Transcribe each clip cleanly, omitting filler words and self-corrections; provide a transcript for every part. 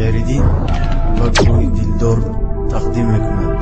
خیریدین و گروه دلدار تقدیم میکند.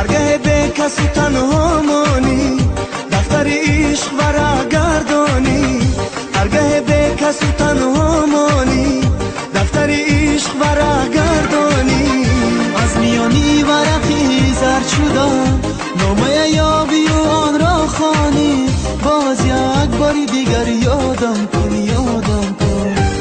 هرگاه به کسی تنها مانی دفتر عشق ورق گردانی هرگاه به کسی تنها مانی دفتر عشق ورق گردانی از میانی ورقی زرد شده نامه یابی و آن را خوانی باز یک باری دیگر یادم کن یادم کن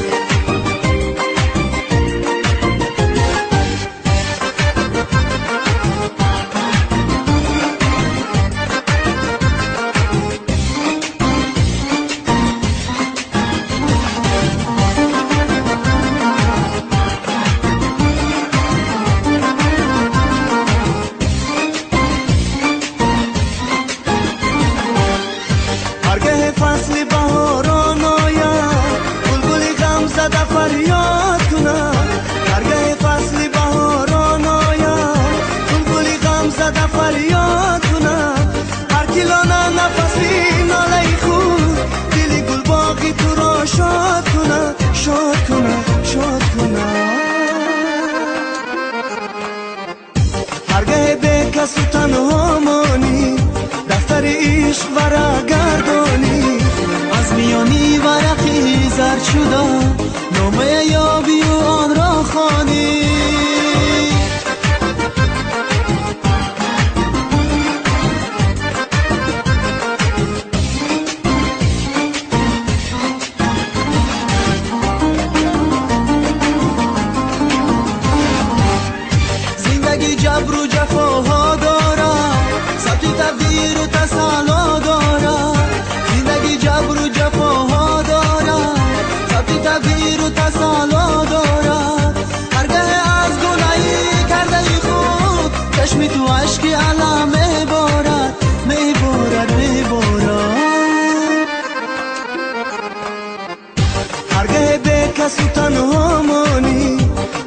فصل بهاران آید بلبل غم زده فریاد کند هرگاه فصل بهاران آید بلبل غم زده فریاد کند هر کی لانه نفسی ناله خود دل گل باغی تو را شاد کند شاد کند شاد کند هرگاه به کسی تنها مانی دفتر عشق ورق گردانی از میانی ورقی زرد شده نامه یابی و آن را خوانی زندگی جبر و جفاها دارد ثبت تقدیر و تسلا دارد زندگی جبر و جفاها دارد ثبت تقدیر و تسلا دارد هرگاه از گناهی کرده خود چشمی تو عشق علم میبارد میبارد میبارد هرگاه به کسی تنها مانی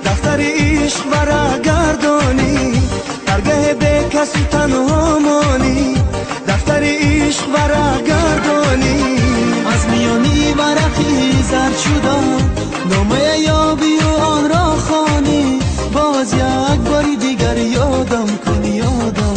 دفتر عشق ورق گردانی هرگاه به کسی تنها مانی دفتر عشق ورق گردانی از میانی ورقی زرد شده نامه یابی و آن را خوانی باز یک باری دیگر یادم کن یادم